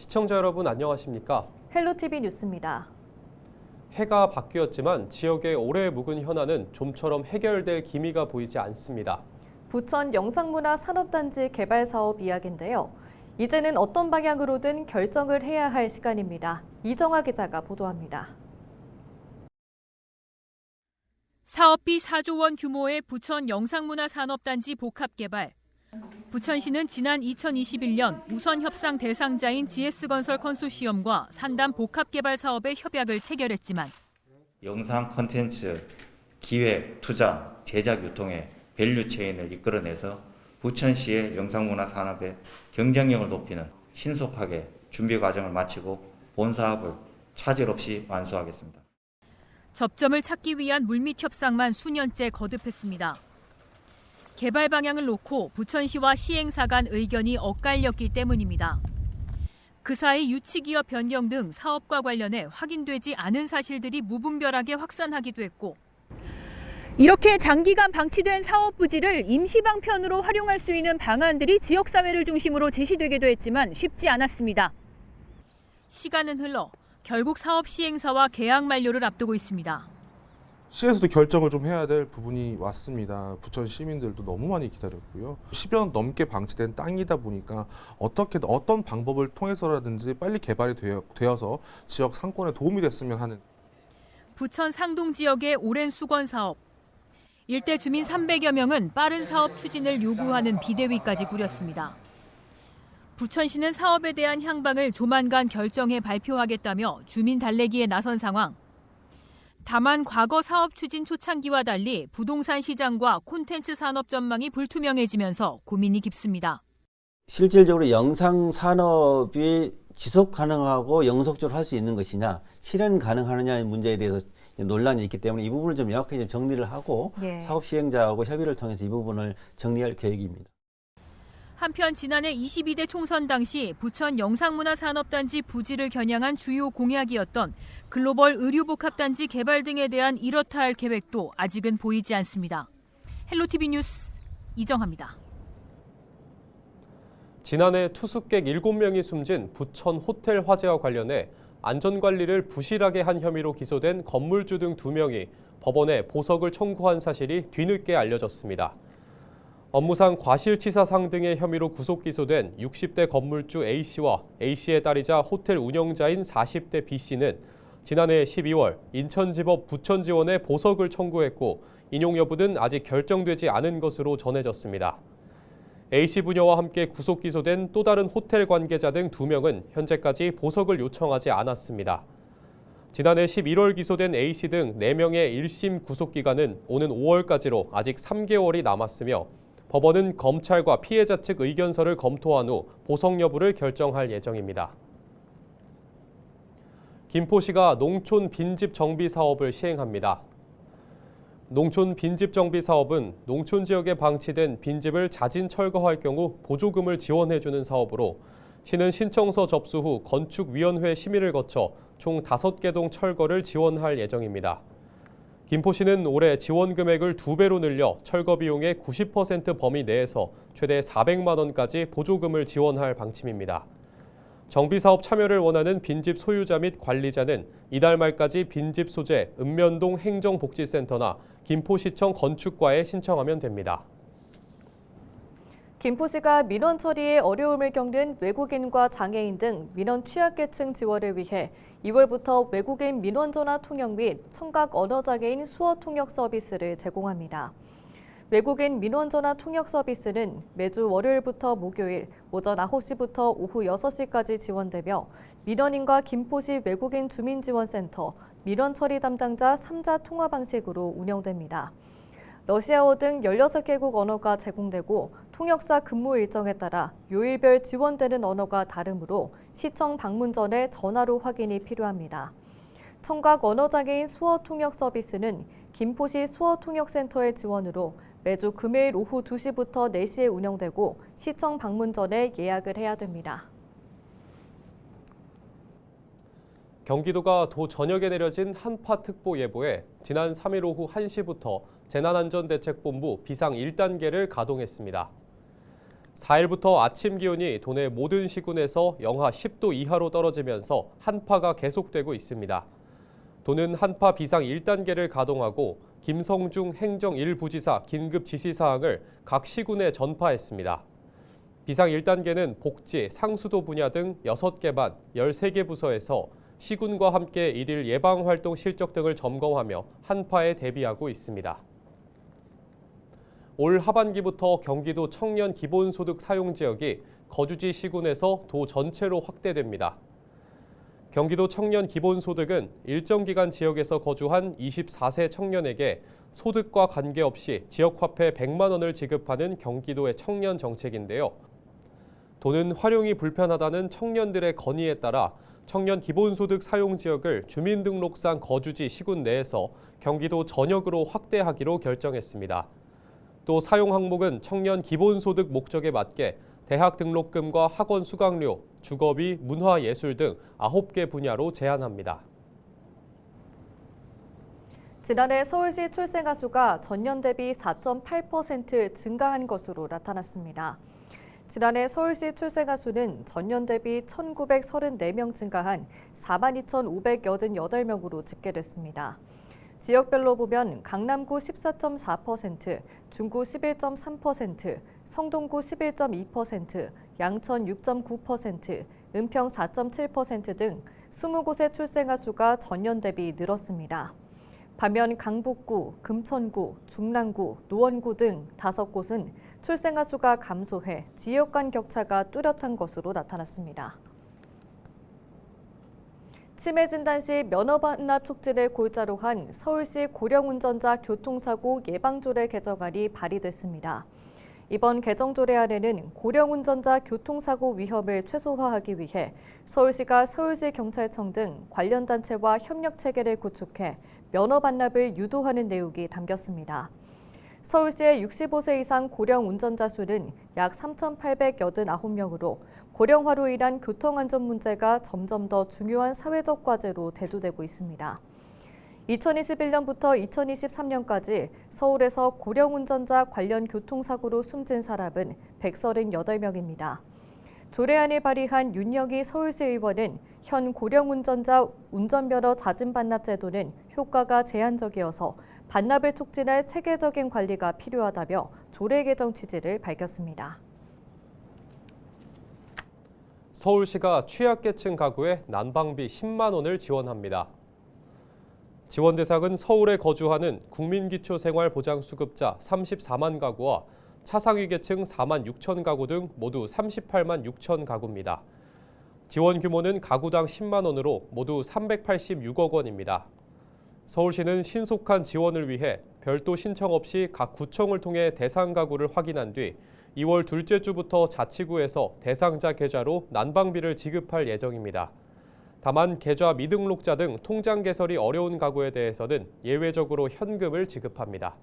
시청자 여러분 안녕하십니까? 헬로티비 뉴스입니다. 해가 바뀌었지만 지역의 오래 묵은 현안은 좀처럼 해결될 기미가 보이지 않습니다. 부천 영상문화산업단지 개발 사업 이야기인데요. 이제는 어떤 방향으로든 결정을 해야 할 시간입니다. 이정아 기자가 보도합니다. 사업비 4조 원 규모의 부천 영상문화산업단지 복합개발. 부천시는 지난 2021년 우선 협상 대상자인 GS건설 컨소시엄과 산담 복합개발 사업의 협약을 체결했지만 영상 콘텐츠, 기획, 투자, 제작, 유통의 밸류체인을 이끌어내서 부천시의 영상문화 산업의 경쟁력을 높이는 신속하게 준비 과정을 마치고 본 사업을 차질 없이 완수하겠습니다. 접점을 찾기 위한 물밑 협상만 수년째 거듭했습니다. 개발 방향을 놓고 부천시와 시행사 간 의견이 엇갈렸기 때문입니다. 그 사이 유치기업 변경 등 사업과 관련해 확인되지 않은 사실들이 무분별하게 확산하기도 했고 이렇게 장기간 방치된 사업 부지를 임시 방편으로 활용할 수 있는 방안들이 지역사회를 중심으로 제시되기도 했지만 쉽지 않았습니다. 시간은 흘러 결국 사업 시행사와 계약 만료를 앞두고 있습니다. 시에서도 결정을 좀 해야 될 부분이 왔습니다. 부천 시민들도 너무 많이 기다렸고요. 10여 년 넘게 방치된 땅이다 보니까 어떤 방법을 통해서라든지 빨리 개발이 되어서 지역 상권에 도움이 됐으면 하는. 부천 상동 지역의 오랜 수건 사업. 일대 주민 300여 명은 빠른 사업 추진을 요구하는 비대위까지 꾸렸습니다. 부천시는 사업에 대한 향방을 조만간 결정해 발표하겠다며 주민 달래기에 나선 상황. 다만 과거 사업 추진 초창기와 달리 부동산 시장과 콘텐츠 산업 전망이 불투명해지면서 고민이 깊습니다. 실질적으로 영상 산업이 지속 가능하고 영속적으로 할 수 있는 것이냐, 실현 가능하느냐의 문제에 대해서 논란이 있기 때문에 이 부분을 좀 명확하게 좀 정리를 하고 사업 시행자하고 협의를 통해서 이 부분을 정리할 계획입니다. 한편 지난해 22대 총선 당시 부천 영상문화산업단지 부지를 겨냥한 주요 공약이었던 글로벌 의류복합단지 개발 등에 대한 이렇다 할 계획도 아직은 보이지 않습니다. 헬로티비 뉴스 이정아입니다. 지난해 투숙객 7명이 숨진 부천 호텔 화재와 관련해 안전관리를 부실하게 한 혐의로 기소된 건물주 등 2명이 법원에 보석을 청구한 사실이 뒤늦게 알려졌습니다. 업무상 과실치사상 등의 혐의로 구속 기소된 60대 건물주 A씨와 A씨의 딸이자 호텔 운영자인 40대 B씨는 지난해 12월 인천지법 부천지원에 보석을 청구했고 인용 여부는 아직 결정되지 않은 것으로 전해졌습니다. A씨 부녀와 함께 구속 기소된 또 다른 호텔 관계자 등 2명은 현재까지 보석을 요청하지 않았습니다. 지난해 11월 기소된 A씨 등 4명의 1심 구속기간은 오는 5월까지로 아직 3개월이 남았으며 법원은 검찰과 피해자 측 의견서를 검토한 후 보석 여부를 결정할 예정입니다. 김포시가 농촌 빈집 정비 사업을 시행합니다. 농촌 빈집 정비 사업은 농촌 지역에 방치된 빈집을 자진 철거할 경우 보조금을 지원해주는 사업으로 시는 신청서 접수 후 건축위원회 심의를 거쳐 총 5개 동 철거를 지원할 예정입니다. 김포시는 올해 지원 금액을 2배로 늘려 철거 비용의 90% 범위 내에서 최대 400만 원까지 보조금을 지원할 방침입니다. 정비사업 참여를 원하는 빈집 소유자 및 관리자는 이달 말까지 빈집 소재 읍면동 행정복지센터나 김포시청 건축과에 신청하면 됩니다. 김포시가 민원 처리에 어려움을 겪는 외국인과 장애인 등 민원 취약계층 지원을 위해 2월부터 외국인 민원 전화 통역 및 청각 언어장애인 수어 통역 서비스를 제공합니다. 외국인 민원 전화 통역 서비스는 매주 월요일부터 목요일 오전 9시부터 오후 6시까지 지원되며 민원인과 김포시 외국인 주민지원센터, 민원 처리 담당자 3자 통화 방식으로 운영됩니다. 러시아어 등 16개국 언어가 제공되고 통역사 근무 일정에 따라 요일별 지원되는 언어가 다르므로 시청 방문 전에 전화로 확인이 필요합니다. 청각 언어장애인 수어 통역 서비스는 김포시 수어통역센터의 지원으로 매주 금요일 오후 2시부터 4시에 운영되고 시청 방문 전에 예약을 해야 됩니다. 경기도가 도 전역에 내려진 한파특보예보에 지난 3일 오후 1시부터 재난안전대책본부 비상 1단계를 가동했습니다. 4일부터 아침 기온이 도내 모든 시군에서 영하 10도 이하로 떨어지면서 한파가 계속되고 있습니다. 도는 한파 비상 1단계를 가동하고 김성중 행정 1부지사 긴급 지시사항을 각 시군에 전파했습니다. 비상 1단계는 복지, 상수도 분야 등 6개 반, 13개 부서에서 시군과 함께 일일 예방활동 실적 등을 점검하며 한파에 대비하고 있습니다. 올 하반기부터 경기도 청년 기본소득 사용 지역이 거주지 시군에서 도 전체로 확대됩니다. 경기도 청년 기본소득은 일정 기간 지역에서 거주한 24세 청년에게 소득과 관계없이 지역화폐 100만 원을 지급하는 경기도의 청년 정책인데요. 도는 활용이 불편하다는 청년들의 건의에 따라 청년 기본소득 사용 지역을 주민등록상 거주지 시군 내에서 경기도 전역으로 확대하기로 결정했습니다. 또 사용 항목은 청년 기본소득 목적에 맞게 대학 등록금과 학원 수강료, 주거비, 문화예술 등 9개 분야로 제한합니다. 지난해 서울시 출생아 수가 전년 대비 4.8% 증가한 것으로 나타났습니다. 지난해 서울시 출생아 수는 전년 대비 1,934명 증가한 42,588명으로 집계됐습니다. 지역별로 보면 강남구 14.4%, 중구 11.3%, 성동구 11.2%, 양천 6.9%, 은평 4.7% 등 20곳의 출생아 수가 전년 대비 늘었습니다. 반면 강북구, 금천구, 중랑구, 노원구 등 5곳은 출생아 수가 감소해 지역 간 격차가 뚜렷한 것으로 나타났습니다. 치매 진단 시 면허 반납 촉진을 골자로 한 서울시 고령운전자 교통사고 예방조례 개정안이 발의됐습니다. 이번 개정조례안에는 고령운전자 교통사고 위험을 최소화하기 위해 서울시가 서울시경찰청 등 관련 단체와 협력체계를 구축해 면허 반납을 유도하는 내용이 담겼습니다. 서울시의 65세 이상 고령 운전자 수는 약 3,889명으로 고령화로 인한 교통안전 문제가 점점 더 중요한 사회적 과제로 대두되고 있습니다. 2021년부터 2023년까지 서울에서 고령 운전자 관련 교통사고로 숨진 사람은 138명입니다. 조례안을 발의한 윤영희 서울시 의원은 현 고령 운전자 운전면허 자진 반납 제도는 효과가 제한적이어서 반납을 촉진할 체계적인 관리가 필요하다며 조례 개정 취지를 밝혔습니다. 서울시가 취약계층 가구에 난방비 10만 원을 지원합니다. 지원 대상은 서울에 거주하는 국민기초생활보장수급자 34만 가구와 차상위계층 4만 6천 가구 등 모두 38만 6천 가구입니다. 지원 규모는 가구당 10만 원으로 모두 386억 원입니다. 서울시는 신속한 지원을 위해 별도 신청 없이 각 구청을 통해 대상 가구를 확인한 뒤 2월 둘째 주부터 자치구에서 대상자 계좌로 난방비를 지급할 예정입니다. 다만 계좌 미등록자 등 통장 개설이 어려운 가구에 대해서는 예외적으로 현금을 지급합니다.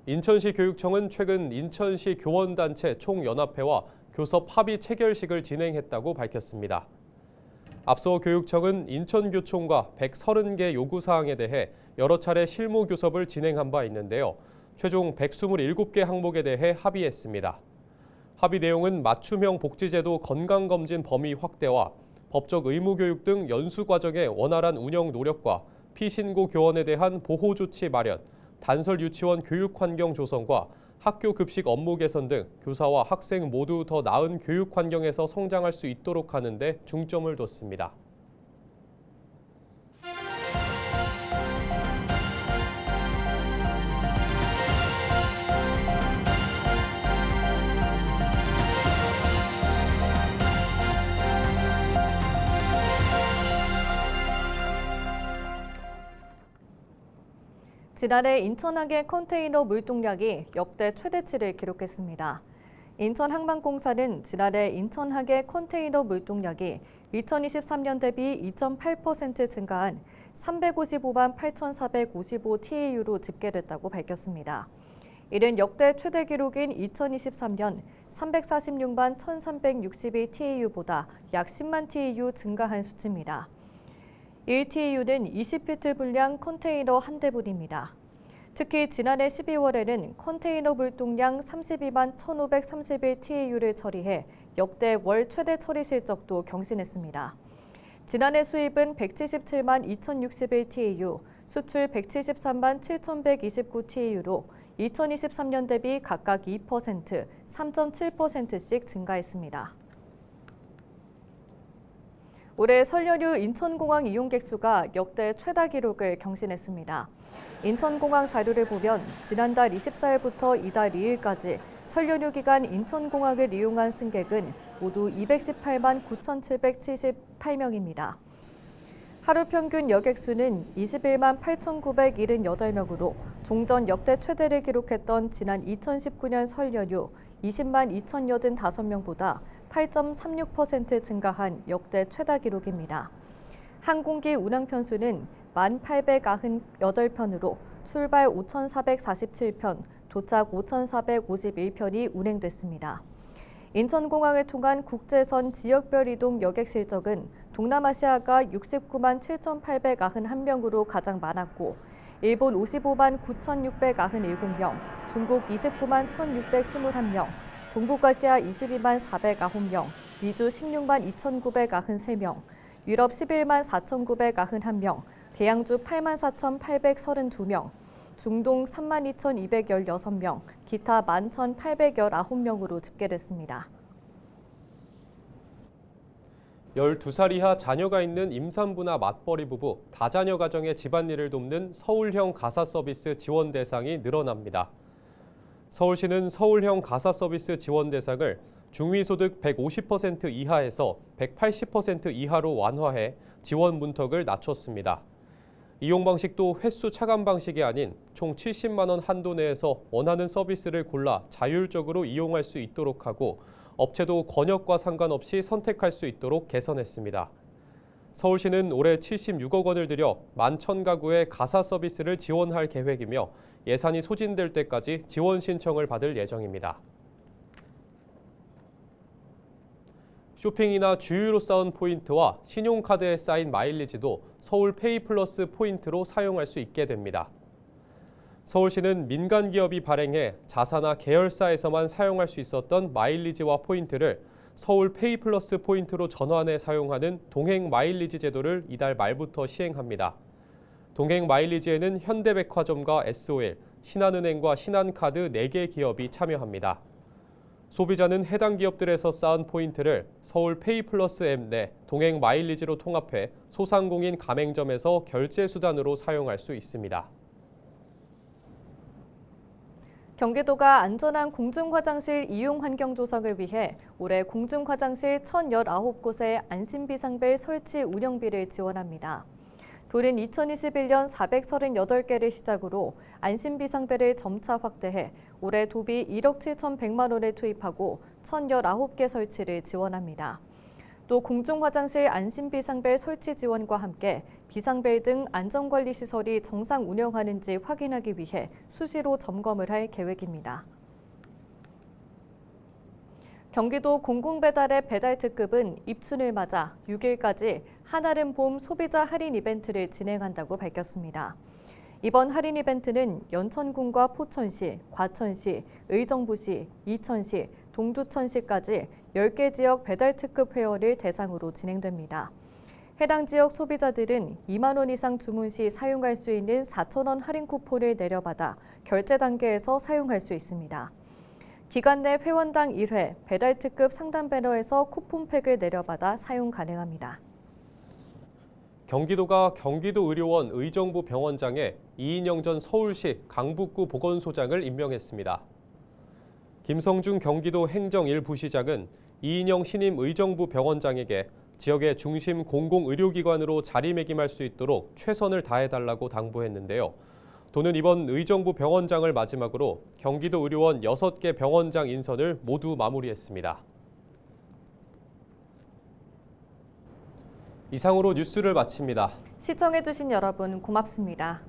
인천시 교육청은 최근 인천시 교원단체 총연합회와 교섭 합의 체결식을 진행했다고 밝혔습니다. 앞서 교육청은 인천교총과 130개 요구사항에 대해 여러 차례 실무 교섭을 진행한 바 있는데요. 최종 127개 항목에 대해 합의했습니다. 합의 내용은 맞춤형 복지제도 건강검진 범위 확대와 법적 의무교육 등 연수과정의 원활한 운영 노력과 피신고 교원에 대한 보호조치 마련, 단설 유치원 교육 환경 조성과 학교 급식 업무 개선 등 교사와 학생 모두 더 나은 교육 환경에서 성장할 수 있도록 하는 데 중점을 뒀습니다. 지난해 인천항의 컨테이너 물동량이 역대 최대치를 기록했습니다. 인천항만공사는 지난해 인천항의 컨테이너 물동량이 2023년 대비 2.8% 증가한 355만 8,455 TEU로 집계됐다고 밝혔습니다. 이는 역대 최대 기록인 2023년 346만 1,362 TEU보다 약 10만 TEU 증가한 수치입니다. 1TEU는 20피트 분량 컨테이너 한 대분입니다. 특히 지난해 12월에는 컨테이너 물동량 32만 1,531TAU를 처리해 역대 월 최대 처리 실적도 경신했습니다. 지난해 수입은 177만 2,061TAU, 수출 173만 7,129TAU로 2023년 대비 각각 2%, 3.7%씩 증가했습니다. 올해 설 연휴 인천공항 이용객 수가 역대 최다 기록을 경신했습니다. 인천공항 자료를 보면 지난달 24일부터 이달 2일까지 설 연휴 기간 인천공항을 이용한 승객은 모두 218만 9,778명입니다. 하루 평균 여객 수는 21만 8,978명으로 종전 역대 최대를 기록했던 지난 2019년 설 연휴 20만 2,085명보다 8.36% 증가한 역대 최다 기록입니다. 항공기 운항 편수는 1,898편으로 출발 5,447편, 도착 5,451편이 운행됐습니다. 인천공항을 통한 국제선 지역별 이동 여객 실적은 동남아시아가 69만 7,891명으로 가장 많았고 일본 55만 9,697명, 중국 29만 1,621명, 동북아시아 22만 409명, 미주 16만 2,993명, 유럽 11만 4,991명, 대양주 8만 4,832명, 중동 3만 2,216명, 기타 11,819명으로 집계됐습니다. 12살 이하 자녀가 있는 임산부나 맞벌이 부부, 다자녀 가정의 집안일을 돕는 서울형 가사 서비스 지원 대상이 늘어납니다. 서울시는 서울형 가사 서비스 지원 대상을 중위소득 150% 이하에서 180% 이하로 완화해 지원 문턱을 낮췄습니다. 이용 방식도 횟수 차감 방식이 아닌 총 70만 원 한도 내에서 원하는 서비스를 골라 자율적으로 이용할 수 있도록 하고 업체도 권역과 상관없이 선택할 수 있도록 개선했습니다. 서울시는 올해 76억 원을 들여 11,000가구의 가사 서비스를 지원할 계획이며 예산이 소진될 때까지 지원 신청을 받을 예정입니다. 쇼핑이나 주유로 쌓은 포인트와 신용카드에 쌓인 마일리지도 서울 페이 플러스 포인트로 사용할 수 있게 됩니다. 서울시는 민간 기업이 발행해 자사나 계열사에서만 사용할 수 있었던 마일리지와 포인트를 서울 페이 플러스 포인트로 전환해 사용하는 동행 마일리지 제도를 이달 말부터 시행합니다. 동행 마일리지에는 현대백화점과 S-Oil, 신한은행과 신한카드 4개 기업이 참여합니다. 소비자는 해당 기업들에서 쌓은 포인트를 서울 페이 플러스 앱 내 동행 마일리지로 통합해 소상공인 가맹점에서 결제 수단으로 사용할 수 있습니다. 경기도가 안전한 공중화장실 이용 환경 조성을 위해 올해 공중화장실 1,019곳의 안심비상벨 설치 운영비를 지원합니다. 도는 2021년 438개를 시작으로 안심비상벨을 점차 확대해 올해 도비 1억 7,100만 원을 투입하고 1,019개 설치를 지원합니다. 또 공중화장실 안심비상벨 설치 지원과 함께 비상벨 등 안전관리 시설이 정상 운영하는지 확인하기 위해 수시로 점검을 할 계획입니다. 경기도 공공배달의 배달특급은 입춘을 맞아 6일까지 한아름 봄 소비자 할인 이벤트를 진행한다고 밝혔습니다. 이번 할인 이벤트는 연천군과 포천시, 과천시, 의정부시, 이천시, 동두천시까지 10개 지역 배달특급 회원을 대상으로 진행됩니다. 해당 지역 소비자들은 2만 원 이상 주문 시 사용할 수 있는 4,000원 할인 쿠폰을 내려받아 결제 단계에서 사용할 수 있습니다. 기간 내 회원당 1회 배달특급 상단 배너에서 쿠폰팩을 내려받아 사용 가능합니다. 경기도가 경기도의료원 의정부 병원장에 이인영 전 서울시 강북구 보건소장을 임명했습니다. 김성중 경기도 행정 1부시장은 이인영 신임 의정부 병원장에게 지역의 중심 공공의료기관으로 자리매김할 수 있도록 최선을 다해달라고 당부했는데요. 도는 이번 의정부 병원장을 마지막으로 경기도 의료원 6개 병원장 인선을 모두 마무리했습니다. 이상으로 뉴스를 마칩니다. 시청해주신 여러분 고맙습니다.